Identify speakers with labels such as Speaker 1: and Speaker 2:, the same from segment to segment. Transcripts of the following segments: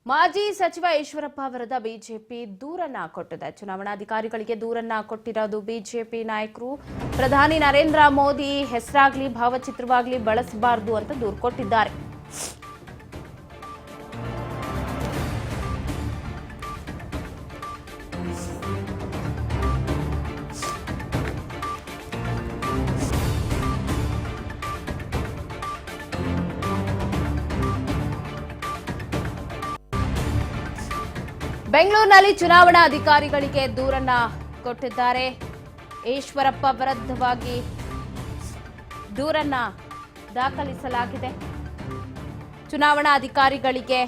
Speaker 1: ಮಾಜಿ ಸಚಿವ ಈಶ್ವರಪ್ಪ ವಿರುದ್ಧ ಬಿಜೆಪಿ ದೂರನ್ನ ಕೊಟ್ಟಿದೆ. ಚುನಾವಣಾಧಿಕಾರಿಗಳಿಗೆ ದೂರನ್ನ ಕೊಟ್ಟಿರೋದು ಬಿಜೆಪಿ ನಾಯಕರು. ಪ್ರಧಾನಿ ನರೇಂದ್ರ ಮೋದಿ ಹೆಸರಾಗ್ಲಿ ಭಾವಚಿತ್ರವಾಗ್ಲಿ ಬಳಸಬಾರದು ಅಂತ ದೂರು ಕೊಟ್ಟಿದ್ದಾರೆ. ಬೆಂಗಳೂರಿನಲ್ಲಿ ಚುನಾವಣಾ ಅಧಿಕಾರಿಗಳಿಗೆ ದೂರನ್ನ ಕೊಟ್ಟಿದ್ದಾರೆ. ಈಶ್ವರಪ್ಪ ವಿರುದ್ಧವಾಗಿ ದೂರನ್ನ ದಾಖಲಿಸಲಾಗಿದೆ. ಚುನಾವಣಾ ಅಧಿಕಾರಿಗಳಿಗೆ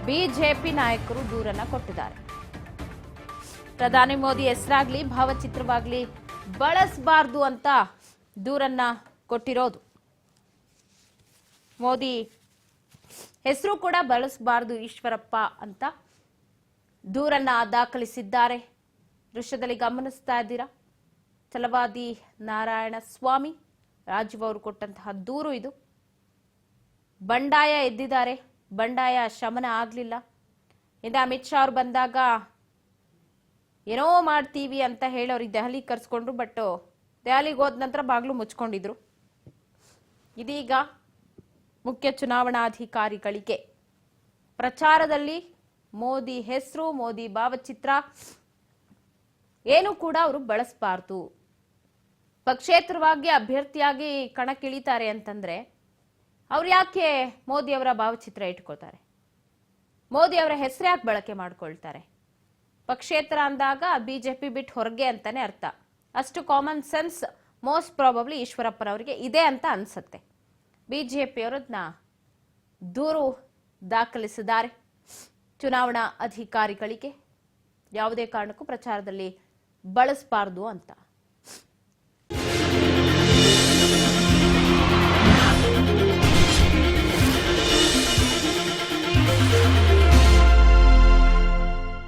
Speaker 1: ಬಿಜೆಪಿ ನಾಯಕರು ದೂರನ್ನ ಕೊಟ್ಟಿದ್ದಾರೆ. ಪ್ರಧಾನಿ ಮೋದಿ ಹೆಸರಾಗ್ಲಿ ಭಾವಚಿತ್ರವಾಗ್ಲಿ ಬಳಸಬಾರದು ಅಂತ ದೂರನ್ನ ಕೊಟ್ಟಿರೋದು. ಮೋದಿ ಹೆಸರು ಕೂಡ ಬಳಸಬಾರದು ಈಶ್ವರಪ್ಪ ಅಂತ ದೂರನ್ನ ದಾಖಲಿಸಿದ್ದಾರೆ. ದೃಶ್ಯದಲ್ಲಿ ಗಮನಿಸ್ತಾ ಇದ್ದೀರಾ, ಛಲವಾದಿ ನಾರಾಯಣ ಸ್ವಾಮಿ ರಾಜೀವ್ ಅವರು ಕೊಟ್ಟಂತಹ ದೂರು ಇದು. ಬಂಡಾಯ ಎದ್ದಿದ್ದಾರೆ, ಬಂಡಾಯ ಶಮನ ಆಗಲಿಲ್ಲ. ಇಂದ ಅಮಿತ್ ಶಾ ಅವರು ಬಂದಾಗ ಏನೋ ಮಾಡ್ತೀವಿ ಅಂತ ಹೇಳಿ ಅವ್ರಿಗೆ ದೆಹಲಿಗೆ ಕರ್ಸ್ಕೊಂಡ್ರು. ಬಟ್ ದೆಹಲಿಗೆ ಹೋದ ನಂತರ ಬಾಗ್ಲು ಮುಚ್ಕೊಂಡಿದ್ರು. ಇದೀಗ ಮುಖ್ಯ ಚುನಾವಣಾಧಿಕಾರಿಗಳಿಗೆ ಪ್ರಚಾರದಲ್ಲಿ ಮೋದಿ ಹೆಸರು, ಮೋದಿ ಭಾವಚಿತ್ರ ಏನು ಕೂಡ ಅವರು ಬಳಸಬಾರದು. ಪಕ್ಷೇತರವಾಗಿ ಅಭ್ಯರ್ಥಿಯಾಗಿ ಕಣಕ್ಕಿಳಿತಾರೆ ಅಂತಂದ್ರೆ ಅವ್ರು ಯಾಕೆ ಮೋದಿ ಅವರ ಭಾವಚಿತ್ರ ಇಟ್ಕೋತಾರೆ? ಮೋದಿ ಅವರ ಹೆಸರು ಯಾಕೆ ಬಳಕೆ ಮಾಡ್ಕೊಳ್ತಾರೆ? ಪಕ್ಷೇತರ ಅಂದಾಗ ಬಿಜೆಪಿ ಬಿಟ್ಟು ಹೊರಗೆ ಅಂತಾನೆ ಅರ್ಥ. ಅಷ್ಟು ಕಾಮನ್ ಸೆನ್ಸ್ ಮೋಸ್ಟ್ ಪ್ರಾಬಬ್ಲಿ ಈಶ್ವರಪ್ಪನವರಿಗೆ ಇದೆ ಅಂತ ಅನ್ಸುತ್ತೆ. ಬಿಜೆಪಿಯವರನ್ನ ದೂರು ದಾಖಲಿಸಿದ್ದಾರೆ. ಚುನಾವಣಾ ಅಧಿಕಾರಿಗಳಿಗೆ ಯಾವುದೇ ಕಾರಣಕ್ಕೂ ಪ್ರಚಾರದಲ್ಲಿ ಬಳಸಬಾರದು ಅಂತ.